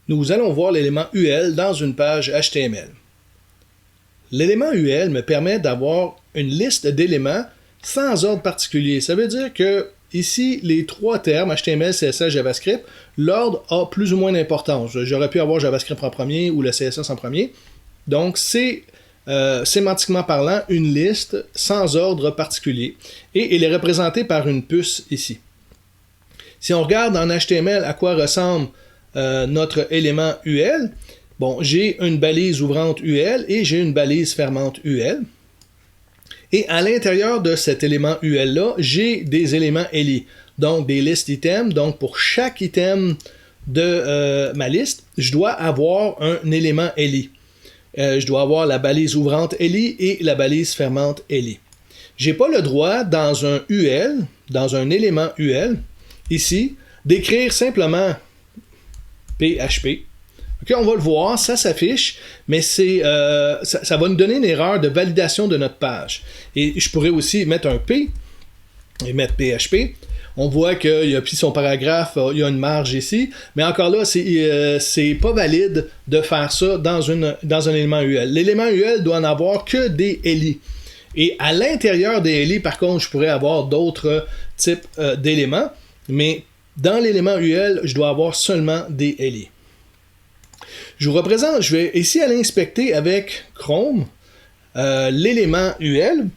nous allons voir l'élément UL dans une page HTML. L'élément UL me permet d'avoir une liste d'éléments sans ordre particulier. Ça veut dire que ici, les trois termes, HTML, CSS, JavaScript, l'ordre a plus ou moins d'importance. J'aurais pu avoir JavaScript en premier ou le CSS en premier. Donc, c'est sémantiquement parlant une liste sans ordre particulier. Et elle est représentée par une puce ici. Si on regarde en HTML à quoi ressemble notre élément UL, bon, j'ai une balise ouvrante UL et j'ai une balise fermante UL. Et à l'intérieur de cet élément UL-là, j'ai des éléments LI, donc des listes items. Donc pour chaque item de ma liste, je dois avoir un élément LI. Je dois avoir la balise ouvrante LI et la balise fermante LI. Je n'ai pas le droit dans un UL, dans un élément UL, ici, d'écrire simplement PHP. Okay, on va le voir, ça s'affiche, mais ça va nous donner une erreur de validation de notre page. Et je pourrais aussi mettre un P et mettre PHP. On voit qu'il y a puis son paragraphe, il y a une marge ici, mais encore là, c'est pas valide de faire ça dans un élément UL. L'élément UL doit en avoir que des LI. Et à l'intérieur des LI, par contre, je pourrais avoir d'autres types d'éléments, mais dans l'élément UL, je dois avoir seulement des LI. Je vous représente, je vais ici aller inspecter avec Chrome l'élément UL.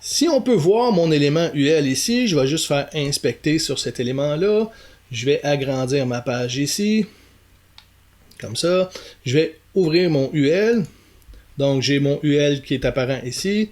Si on peut voir mon élément UL ici, je vais juste faire inspecter sur cet élément-là. Je vais agrandir ma page ici, comme ça. Je vais ouvrir mon UL. Donc j'ai mon UL qui est apparent ici.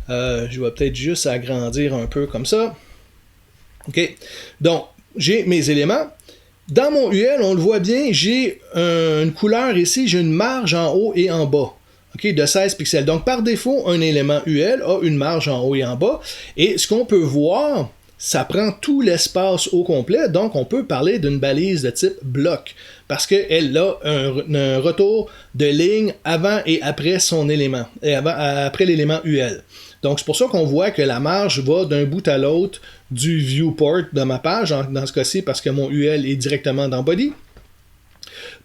Je vais peut-être juste agrandir un peu comme ça. OK. Donc, j'ai mes éléments. Dans mon UL, on le voit bien, j'ai une couleur ici, j'ai une marge en haut et en bas, okay, de 16 pixels. Donc, par défaut, un élément UL a une marge en haut et en bas. Et ce qu'on peut voir, ça prend tout l'espace au complet. Donc, on peut parler d'une balise de type bloc parce qu'elle a un retour de ligne avant et après son élément, et après l'élément UL. Donc, c'est pour ça qu'on voit que la marge va d'un bout à l'autre du viewport de ma page, dans ce cas-ci, parce que mon UL est directement dans Body.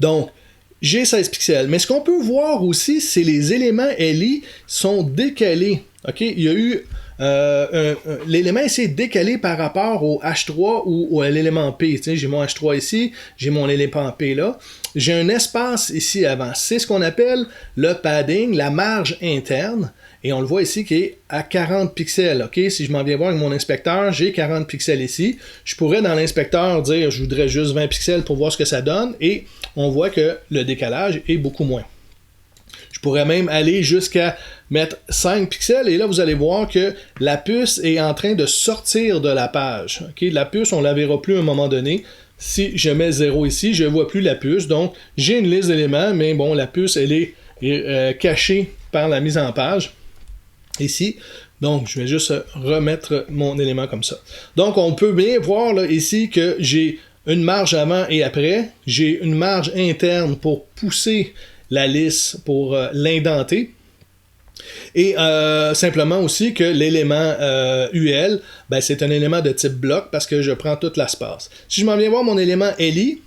Donc, j'ai 16 pixels. Mais ce qu'on peut voir aussi, c'est les éléments LI sont décalés. Okay? Il y a eu l'élément ici est décalé par rapport au H3 ou à l'élément P. Tu sais, j'ai mon H3 ici, j'ai mon élément P là. J'ai un espace ici avant. C'est ce qu'on appelle le padding, la marge interne. Et on le voit ici qui est à 40 pixels. Okay? Si je m'en viens voir avec mon inspecteur, j'ai 40 pixels ici. Je pourrais dans l'inspecteur dire je voudrais juste 20 pixels pour voir ce que ça donne. Et on voit que le décalage est beaucoup moins. Je pourrais même aller jusqu'à mettre 5 pixels. Et là, vous allez voir que la puce est en train de sortir de la page. Okay? La puce, on ne la verra plus à un moment donné. Si je mets 0 ici, je ne vois plus la puce. Donc, j'ai une liste d'éléments, mais bon, la puce, elle est cachée par la mise en page. Ici, donc je vais juste remettre mon élément comme ça. Donc on peut bien voir là, ici que j'ai une marge avant et après, j'ai une marge interne pour pousser la liste, pour l'indenter, et simplement aussi que l'élément UL, ben, c'est un élément de type bloc parce que je prends tout l'espace. Si je m'en viens voir mon élément LI,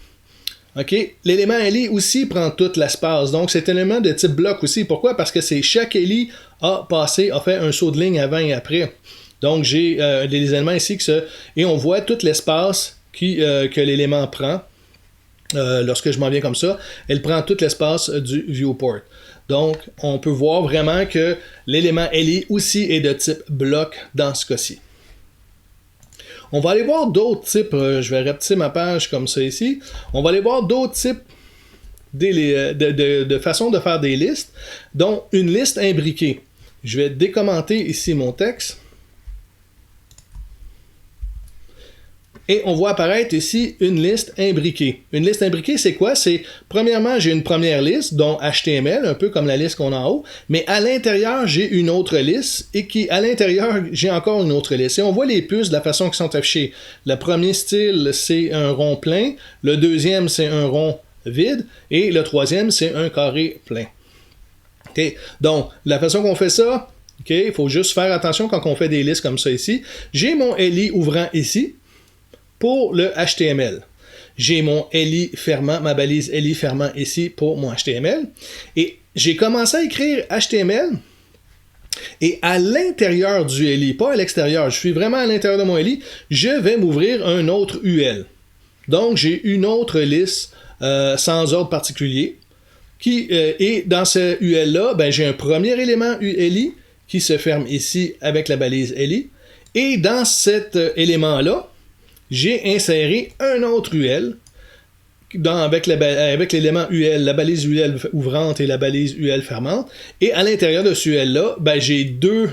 okay, l'élément LI aussi prend tout l'espace. Donc, c'est un élément de type bloc aussi. Pourquoi? Parce que c'est chaque LI a fait un saut de ligne avant et après. Donc, j'ai des éléments ici et on voit tout l'espace que l'élément prend. Lorsque je m'en viens comme ça, elle prend tout l'espace du viewport. Donc, on peut voir vraiment que l'élément LI aussi est de type bloc dans ce cas-ci. On va aller voir d'autres types, je vais rapetisser ma page comme ça ici, on va aller voir d'autres types de façons de faire des listes, dont une liste imbriquée. Je vais décommenter ici mon texte. Et on voit apparaître ici une liste imbriquée. Une liste imbriquée, c'est quoi? C'est, premièrement, j'ai une première liste, dont HTML, un peu comme la liste qu'on a en haut, mais à l'intérieur, j'ai une autre liste, et à l'intérieur, j'ai encore une autre liste. Et on voit les puces de la façon qu'ils sont affichées. Le premier style, c'est un rond plein, le deuxième, c'est un rond vide, et le troisième, c'est un carré plein. Okay? Donc, la façon qu'on fait ça, okay, il faut juste faire attention quand on fait des listes comme ça ici. J'ai mon LI ouvrant ici, pour le HTML. j'ai mon LI fermant, ma balise LI fermant ici pour mon HTML. Et j'ai commencé à écrire HTML. Et à l'intérieur du LI, pas à l'extérieur, je suis vraiment à l'intérieur de mon LI, je vais m'ouvrir un autre UL. Donc, j'ai une autre liste sans ordre particulier. Et dans ce UL-là, ben, j'ai un premier élément ULI qui se ferme ici avec la balise LI. Et dans cet élément-là, j'ai inséré un autre UL avec l'élément UL, la balise UL ouvrante et la balise UL fermante. Et à l'intérieur de ce UL-là, ben, j'ai deux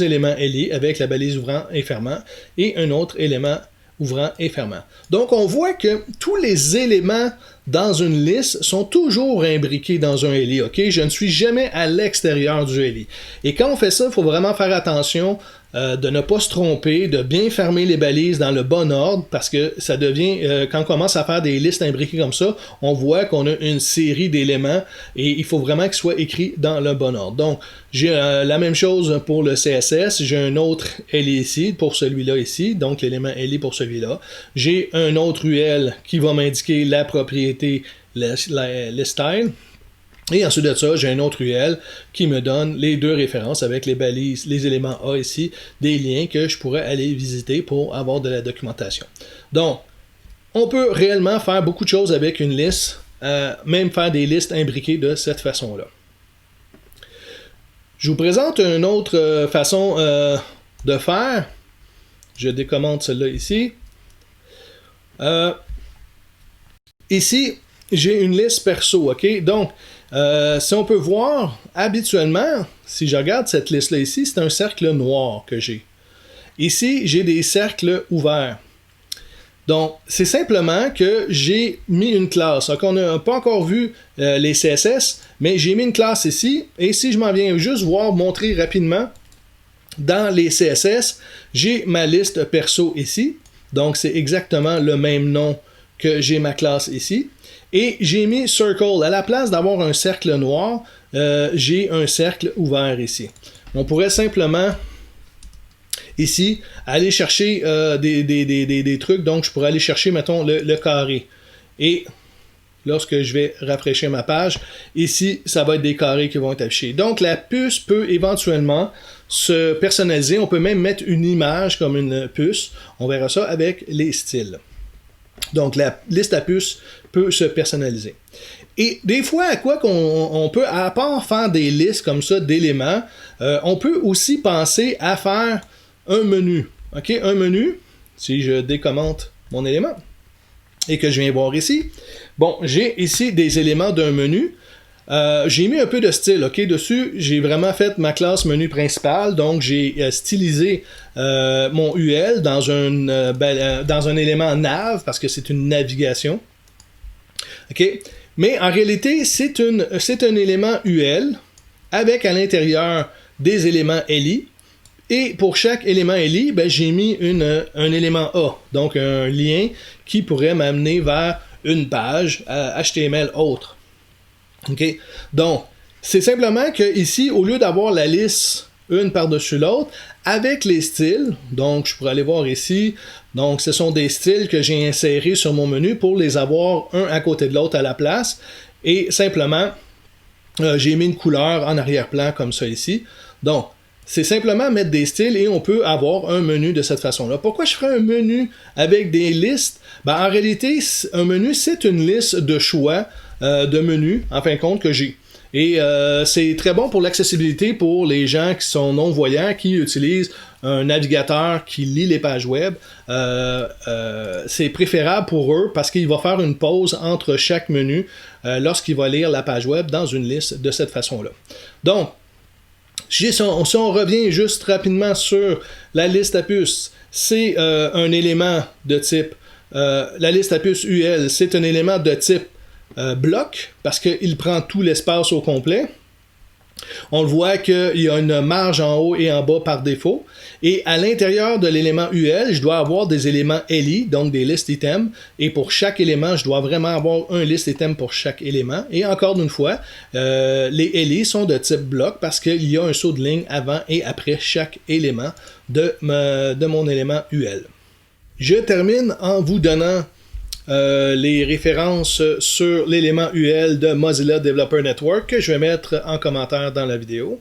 éléments LI avec la balise ouvrant et fermant et un autre élément ouvrant et fermant. Donc, on voit que tous les éléments dans une liste sont toujours imbriqués dans un LI. Okay? Je ne suis jamais à l'extérieur du LI. Et quand on fait ça, il faut vraiment faire attention de ne pas se tromper, de bien fermer les balises dans le bon ordre, parce que ça devient, quand on commence à faire des listes imbriquées comme ça, on voit qu'on a une série d'éléments et il faut vraiment qu'ils soient écrits dans le bon ordre. Donc, j'ai la même chose pour le CSS, j'ai un autre LI ici pour celui-là ici, donc l'élément LI pour celui-là. J'ai un autre UL qui va m'indiquer la propriété, le style. Et ensuite de ça, j'ai un autre UL qui me donne les deux références avec les balises, les éléments A ici, des liens que je pourrais aller visiter pour avoir de la documentation. Donc, on peut réellement faire beaucoup de choses avec une liste, même faire des listes imbriquées de cette façon-là. Je vous présente une autre façon de faire. Je décommente celle-là ici. Ici, j'ai une liste perso, ok? Donc, si on peut voir, habituellement, si je regarde cette liste-là ici, c'est un cercle noir que j'ai. Ici, j'ai des cercles ouverts. Donc, c'est simplement que j'ai mis une classe. Donc, on n'a pas encore vu les CSS, mais j'ai mis une classe ici. Et si je m'en viens juste montrer rapidement, dans les CSS, j'ai ma liste perso ici. Donc, c'est exactement le même nom que j'ai ma classe ici. Et j'ai mis Circle. À la place d'avoir un cercle noir, j'ai un cercle ouvert ici. On pourrait simplement, ici, aller chercher des trucs. Donc, je pourrais aller chercher, mettons, le carré. Et lorsque je vais rafraîchir ma page, ici, ça va être des carrés qui vont être affichés. Donc, la puce peut éventuellement se personnaliser. On peut même mettre une image comme une puce. On verra ça avec les styles. Donc, la liste à puces peut se personnaliser. Et des fois, à quoi qu'on peut, à part faire des listes comme ça d'éléments, on peut aussi penser à faire un menu. OK? Un menu, si je décommente mon élément et que je viens voir ici, bon, j'ai ici des éléments d'un menu. J'ai mis un peu de style, ok, dessus. J'ai vraiment fait ma classe menu principale, donc j'ai stylisé mon UL dans un élément nav parce que c'est une navigation. Ok, mais en réalité c'est un élément UL avec à l'intérieur des éléments LI. Et pour chaque élément LI, ben, j'ai mis un élément A, donc un lien qui pourrait m'amener vers une page HTML autre. Okay? Donc, c'est simplement que ici, au lieu d'avoir la liste une par-dessus l'autre, avec les styles, donc je pourrais aller voir ici, donc ce sont des styles que j'ai insérés sur mon menu pour les avoir un à côté de l'autre à la place, et simplement, j'ai mis une couleur en arrière-plan comme ça ici. Donc, c'est simplement mettre des styles et on peut avoir un menu de cette façon-là. Pourquoi je ferais un menu avec des listes? Ben, en réalité, un menu, c'est une liste de choix de menus, en fin de compte, que j'ai. Et c'est très bon pour l'accessibilité pour les gens qui sont non-voyants, qui utilisent un navigateur qui lit les pages web. C'est préférable pour eux parce qu'il va faire une pause entre chaque menu lorsqu'il va lire la page web dans une liste de cette façon-là. Donc, si on revient juste rapidement sur la liste à puces, c'est un élément de type, la liste à puces UL, c'est un élément de type bloc, parce qu'il prend tout l'espace au complet. On le voit qu'il y a une marge en haut et en bas par défaut. Et à l'intérieur de l'élément UL, je dois avoir des éléments LI, donc des list items. Et pour chaque élément, je dois vraiment avoir un list item pour chaque élément. Et encore une fois, les LI sont de type bloc parce qu'il y a un saut de ligne avant et après chaque élément de mon élément UL. Je termine en vous donnant les références sur l'élément UL de Mozilla Developer Network que je vais mettre en commentaire dans la vidéo.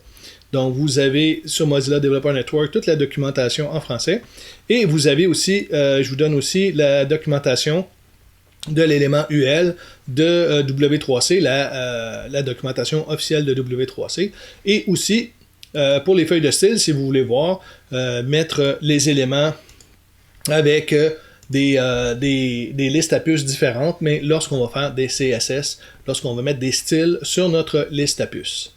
Donc, vous avez sur Mozilla Developer Network toute la documentation en français. Et vous avez aussi, je vous donne aussi la documentation de l'élément UL de W3C, la documentation officielle de W3C. Et aussi, pour les feuilles de style, si vous voulez voir, mettre les éléments avec des listes à puces différentes, mais lorsqu'on va faire des CSS, lorsqu'on va mettre des styles sur notre liste à puces.